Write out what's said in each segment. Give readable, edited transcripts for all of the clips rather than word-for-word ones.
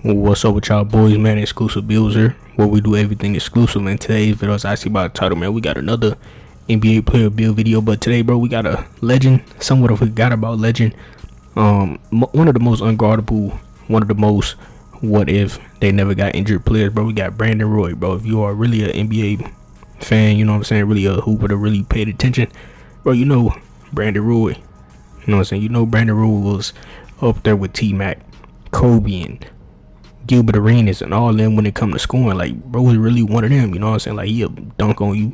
What's up with y'all boys, man? Exclusive builds here, where we do everything exclusive. And today's video is actually about the title, man. We got another NBA player build video, but today, bro, we got a legend. Somewhat of forgot about legend. One of the most unguardable, one of the most what if they never got injured players, bro. We got Brandon Roy, bro. If you are really an NBA fan, you know what I'm saying, really a hooper that really paid attention, bro, you know Brandon Roy. You know what I'm saying? You know Brandon Roy was up there with T-Mac, Kobe, and Gilbert Arenas and all them when it come to scoring. Like, bro was really one of them, you know what I'm saying? Like, he'll dunk on you,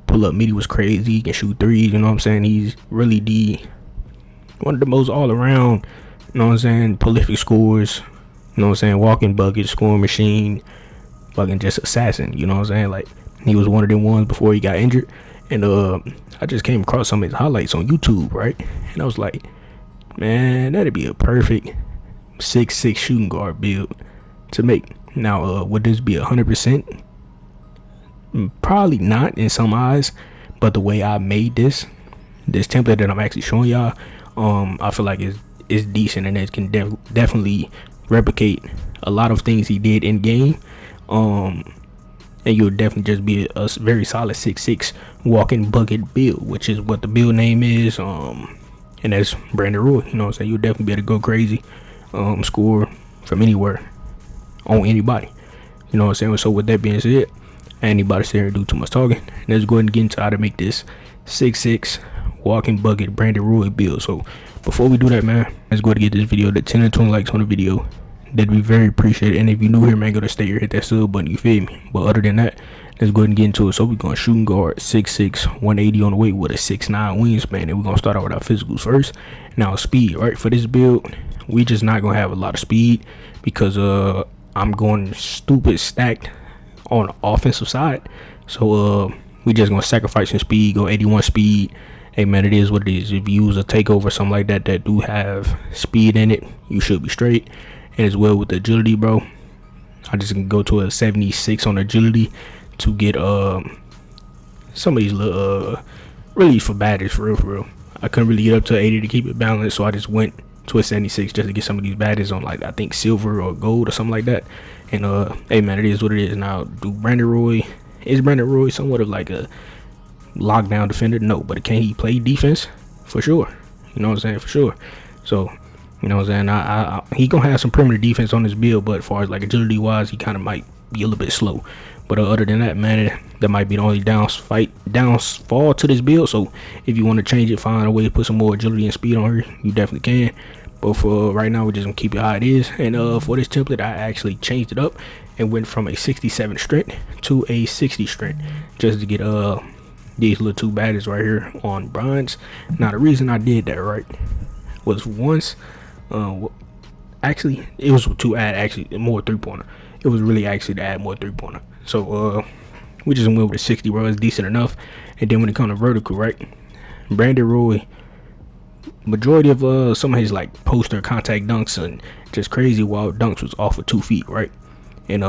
pull up midi was crazy, he can shoot threes, you know what I'm saying? He's really one of the most all around, you know what I'm saying, prolific scorers, you know what I'm saying, walking bucket, scoring machine, fucking just assassin, you know what I'm saying? Like, he was one of them ones before he got injured. And I just came across some of his highlights on YouTube, right? And I was like, man, that'd be a perfect 6'6" shooting guard build to make. Now, would this be 100%? Probably not in some eyes, but the way I made this template that I'm actually showing y'all, I feel like it's decent, and it can definitely replicate a lot of things he did in game. And you'll definitely just be a very solid 6'6" walking bucket build, which is what the build name is. And that's Brandon Roy. You know what I'm saying? You'll definitely be able to go crazy, score from anywhere on anybody. You know what I'm saying? So with that being said, anybody sit here and do too much talking, let's go ahead and get into how to make this 6'6" walking bucket Brandon Roy build. So before we do that, man, let's go ahead and get this video to 10 and 20 likes on the video. That'd be very appreciated. And if you're new here, man, go to stay here, hit that sub button, you feel me? But other than that, let's go ahead and get into it. So we're gonna shooting guard 6'6", 180 on the weight with a 6'9" wingspan. And we're gonna start out with our physicals first. Now speed, right? For this build, we just not gonna have a lot of speed because I'm going stupid stacked on the offensive side. So we just gonna sacrifice some speed, go 81 speed. Hey man, it is what it is. If you use a takeover, something like that do have speed in it, you should be straight. And as well with the agility, bro, I just can go to a 76 on agility to get some of these little really for badges, for real. I couldn't really get up to 80 to keep it balanced, so I just went to a 76 just to get some of these badges on, like, I think silver or gold or something like that. And hey man, it is what it is. Now, is Brandon Roy somewhat of like a lockdown defender? No, but can he play defense? For sure. You know what I'm saying? For sure. So, you know what I'm saying, he gonna have some perimeter defense on this build, but as far as like agility wise, he kind of might be a little bit slow. But other than that, man, that might be the only downfall to this build. So if you want to change it, find a way to put some more agility and speed on her, you definitely can. But for right now, we're just gonna keep it how it is. And for this template, I actually changed it up and went from a 67 strength to a 60 strength just to get these little two badges right here on bronze. Now the reason I did that, right, was once actually it was to add actually more 3-pointer. It was really actually to add more 3-pointer. So we just went with a 60, bro. It's decent enough. And then when it comes to vertical, right, Brandon Roy, majority of some of his like poster contact dunks and just crazy wild dunks was off of 2 feet, right? And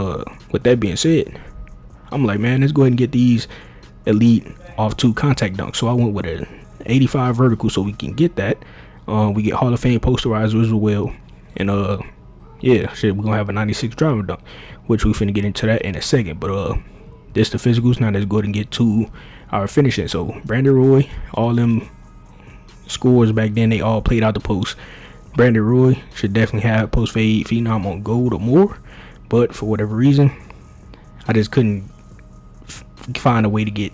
with that being said, I'm like, man, let's go ahead and get these elite off 2 contact dunks. So I went with an 85 vertical so we can get that. We get Hall of Fame posterizers as well. And yeah, shit, we're gonna have a 96 driver dunk, which we finna get into that in a second. But this the physicals. Now let's go ahead and get to our finishing. So Brandon Roy, all them scores back then, they all played out the post. Brandon Roy should definitely have post fade phenom on gold or more, but for whatever reason, I just couldn't find a way to get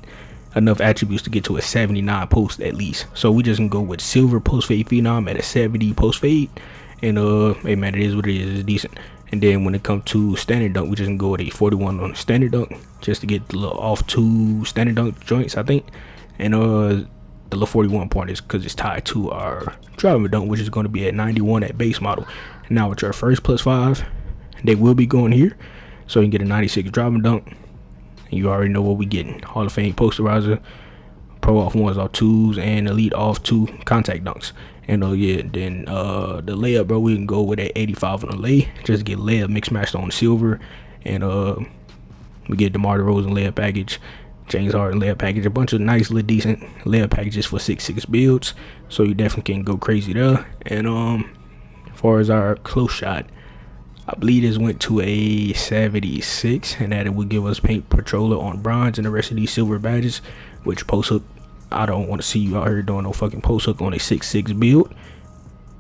enough attributes to get to a 79 post at least. So we just can go with silver post fade phenom at a 70 post fade. And hey man, it is what it is. It's decent. And then when it comes to standard dunk, we just can go with a 41 on the standard dunk just to get the little off 2 standard dunk joints, I think. And the little 41 part is because it's tied to our driver dunk, which is going to be at 91 at base model. And now with your first +5, they will be going here, so you can get a 96 driver dunk. You already know what we getting: Hall of Fame posterizer, pro off 1s, off 2s, and elite off 2 contact dunks. And yeah, then the layup, bro, we can go with a 85 on the lay, just get layup mix matched on silver. And we get DeMar DeRozan layup package, James Harden layup package, a bunch of nice little decent layup packages for 6'6" builds. So you definitely can go crazy there. And as far as our close shot, I believe this went to a 76, and that it would give us paint patroller on bronze and the rest of these silver badges. Which post hook, I don't want to see you out here doing no fucking post hook on a 6-6 build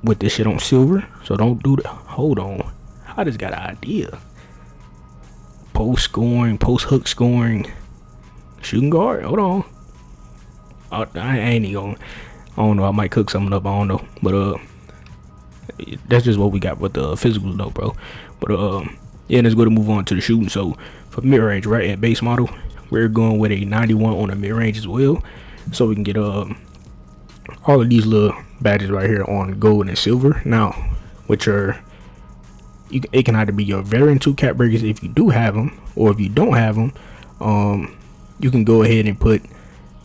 with this shit on silver. So don't do that. Hold on, I just got an idea. Post scoring, post hook scoring, shooting guard. Hold on, I ain't even gonna. I don't know. I might cook something up. I don't know, but that's just what we got with the physicals though, bro. But yeah, let's go to move on to the shooting. So for mid range, right, at base model, we're going with a 91 on the mid range as well, so we can get all of these little badges right here on gold and silver. Now, which are it can either be your veteran 2 cap breakers if you do have them, or if you don't have them, you can go ahead and put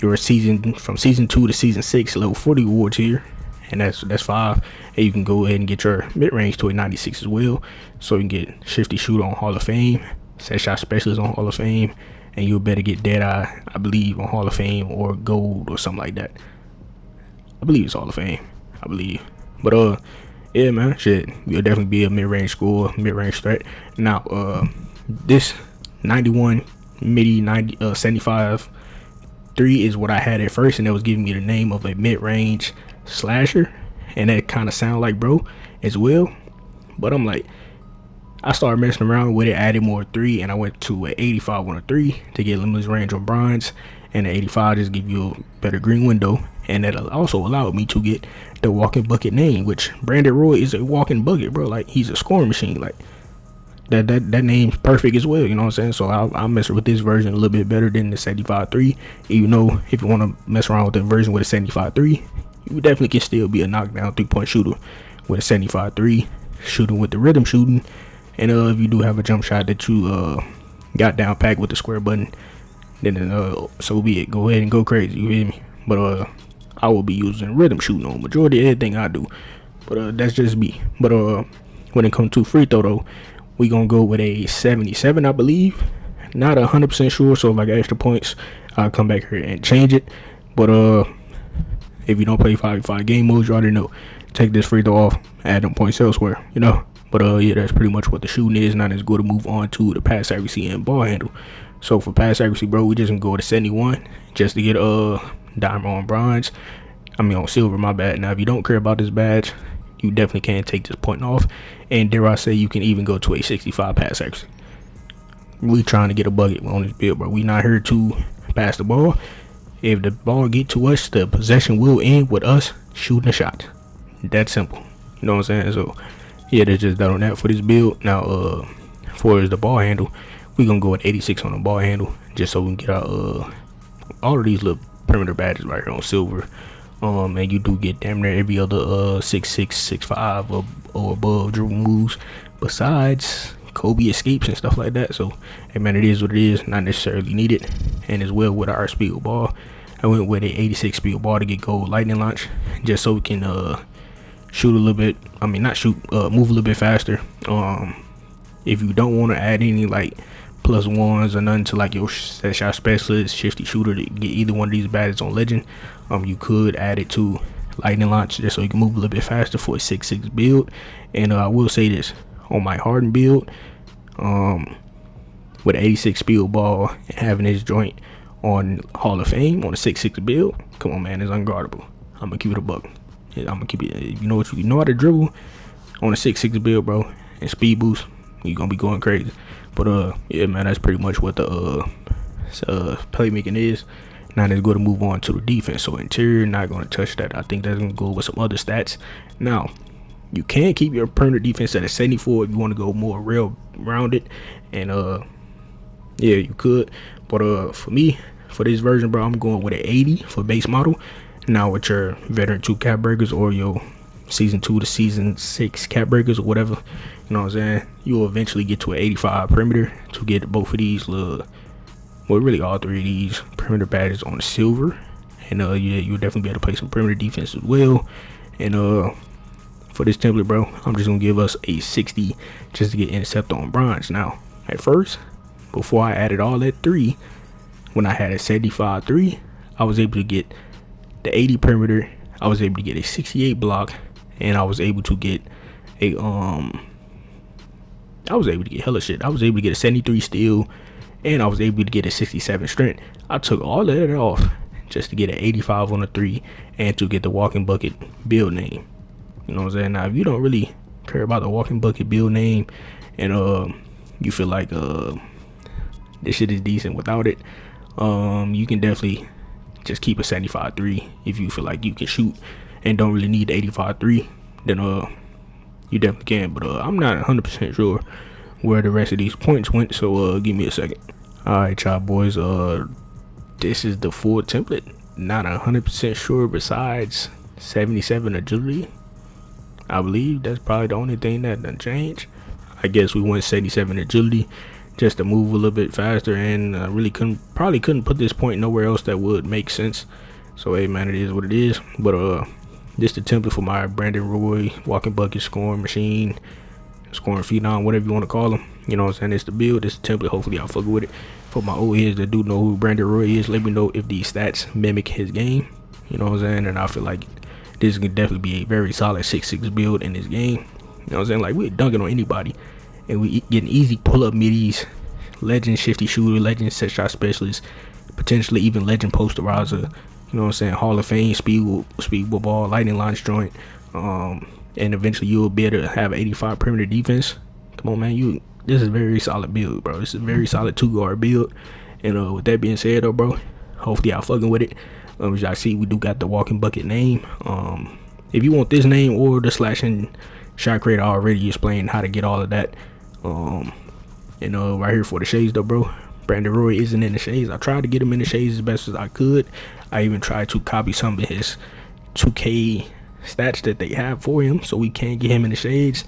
your season from season 2 to season 6 level 40 awards here, and that's 5. And you can go ahead and get your mid-range to a 96 as well, so you can get shifty shooter on Hall of Fame, set shot specialist on Hall of Fame, and you'll better get Deadeye, I believe, on Hall of Fame or gold or something like that. I believe it's Hall of Fame, I believe. But yeah, man, shit, you'll definitely be a mid-range score, mid-range threat. Now this 91 midi 75 3 is what I had at first, and it was giving me the name of a mid-range slasher, and that kind of sound like bro as well. But I'm like, I started messing around with it, added more 3, and I went to an 85 on a 3 to get limitless range on bronze, and the 85 just give you a better green window, and that also allowed me to get the walking bucket name, which Brandon Roy is a walking bucket, bro. Like, he's a scoring machine. Like, that name's perfect as well, you know what I'm saying? So I'll mess with this version a little bit better than the 75-3. Even though if you want to mess around with the version with a 75-3, you definitely can still be a knockdown 3-point shooter with a 75-3, shooting with the rhythm shooting. And if you do have a jump shot that you got down packed with the square button, then so be it. Go ahead and go crazy, you hear me? But I will be using rhythm shooting on majority of everything I do. But that's just me. But when it comes to free throw though, we gonna go with a 77, I believe. Not 100% sure, so if I got extra points, I'll come back here and change it. But if you don't play 5v5 game modes, you already know. Take this free throw off, add them points elsewhere, you know. But yeah, that's pretty much what the shooting is. Now let's go to move on to the pass accuracy and ball handle. So for pass accuracy, bro, we just gonna go to 71 just to get diamond on bronze. I mean on silver, my bad. Now if you don't care about this badge, you definitely can take this point off, and dare I say, you can even go to a 65 pass accuracy. We trying to get a bucket on this build, bro. We not here to pass the ball. If the ball get to us, the possession will end with us shooting a shot. That simple, you know what I'm saying? So yeah, that's just that on that for this build. Now for the ball handle, we gonna go at 86 on the ball handle, just so we can get our all of these little perimeter badges right here on silver. And you do get damn near every other 6'6", 6'5", or above dribble moves besides Kobe escapes and stuff like that. So hey man, it is what it is, not necessarily needed. And as well with our speed ball, I went with a 86 speed ball to get gold lightning launch, just so we can shoot a little bit, I mean not shoot, move a little bit faster. If you don't want to add any like +1s or nothing to like your set shot specialist, shifty shooter to get either one of these badges on legend, you could add it to lightning launch just so you can move a little bit faster for a 6'6 build. And I will say this, on my hardened build, with 86 speed ball and having this joint on Hall of Fame on a 6'6 build, come on man, it's unguardable. I'm gonna keep it a buck. I'm gonna keep it, if you know what you know how to dribble on a 6'6 build, bro, and speed boost, you're gonna be going crazy. But yeah man, that's pretty much what the playmaking is. Now let's go to move on to the defense. So interior, not going to touch that. I think that's going to go with some other stats. Now you can keep your perimeter defense at a 74 if you want to go more real rounded, and yeah, you could. But for me, for this version, bro, I'm going with an 80 for base model. Now with your veteran 2 cap breakers or your season 2 to season 6 cap breakers or whatever, you know what I'm saying, you'll eventually get to an 85 perimeter to get both of these little, well really all 3 of these perimeter badges on the silver. And yeah, you'll definitely be able to play some perimeter defense as well. And for this template, bro, I'm just gonna give us a 60 just to get intercept on bronze. Now at first, before I added all that 3, when I had a 75-3, I was able to get the 80 perimeter, I was able to get a 68 block, and I was able to get a I was able to get hella shit. I was able to get a 73 steel, and I was able to get a 67 strength. I took all of that off just to get an 85 on the 3 and to get the walking bucket build name. You know what I'm saying? Now, if you don't really care about the walking bucket build name, and you feel like this shit is decent without it, you can definitely just keep a 75-3 if you feel like you can shoot and don't really need the 85-3. Then you definitely can. But I'm not 100% sure where the rest of these points went, so give me a second. Alright, y'all boys, this is the full template. Not 100% sure besides 77 agility. I believe that's probably the only thing that done changed. I guess we went 77 agility just to move a little bit faster, and really probably couldn't put this point nowhere else that would make sense. So hey man, it is what it is. But this the template for my Brandon Roy walking bucket scoring machine, scoring phenom, whatever you want to call them. You know what I'm saying? It's the build, it's the template. Hopefully y'all fuck with it. For my old heads that do know who Brandon Roy is, let me know if these stats mimic his game. You know what I'm saying? And I feel like this can definitely be a very solid 6-6 build in this game. You know what I'm saying? Like, we're dunking on anybody, and we getting easy pull-up middies, legend shifty shooter, legend set shot specialist, potentially even legend posterizer. You know what I'm saying? Hall of Fame speed ball, lightning launch joint, and eventually you'll be able to have 85 perimeter defense. Come on, man, this is a very solid build, bro. This is a very solid 2-guard build. And with that being said, though, bro, hopefully y'all fucking with it. As y'all see, we do got the walking bucket name. If you want this name or the slashing shot creator, I already explained how to get all of that. And right here for the shades, though, bro, Brandon Roy isn't in the shades. I tried to get him in the shades as best as I could. I even tried to copy some of his 2K stats that they have for him so we can get him in the shades,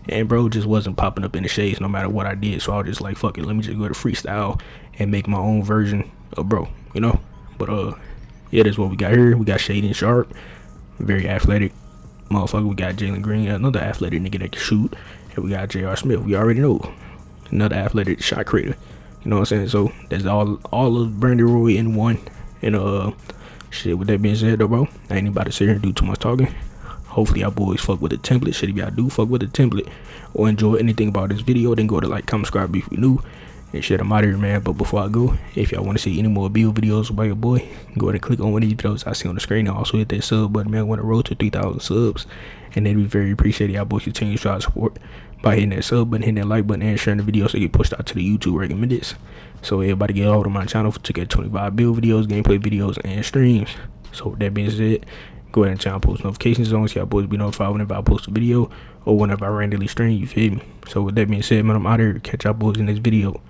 and bro just wasn't popping up in the shades no matter what I did. So I was just like, fuck it, let me just go to freestyle and make my own version of bro, you know. But yeah, that's what we got here. We got Shaden Sharp, very athletic motherfucker. We got Jalen Green, another athletic nigga that can shoot, and we got J.R. Smith, we already know, another athletic shot creator. You know what I'm saying? So that's all of Brandon Roy in one. And shit, with that being said, though, bro, I ain't about to sit here and do too much talking. Hopefully y'all boys fuck with the template. Shit, if y'all do fuck with the template or enjoy anything about this video, then go to like, comment, subscribe if you new. And shit, I'm out of here, man. But before I go, if y'all want to see any more build videos by your boy, go ahead and click on one of these videos I see on the screen, and also hit that sub button, man. I want to roll to 3,000 subs, and that'd be very appreciated. Y'all boys continue to try to support by hitting that sub button, hitting that like button, and sharing the video so they get pushed out to the YouTube recommended. So everybody get over to my channel to get 25 build videos, gameplay videos, and streams. So with that being said, go ahead and turn on post notifications on so y'all boys be notified whenever I post a video or whenever I randomly stream, you feel me? So with that being said, man, I'm out here. Catch y'all boys in this video.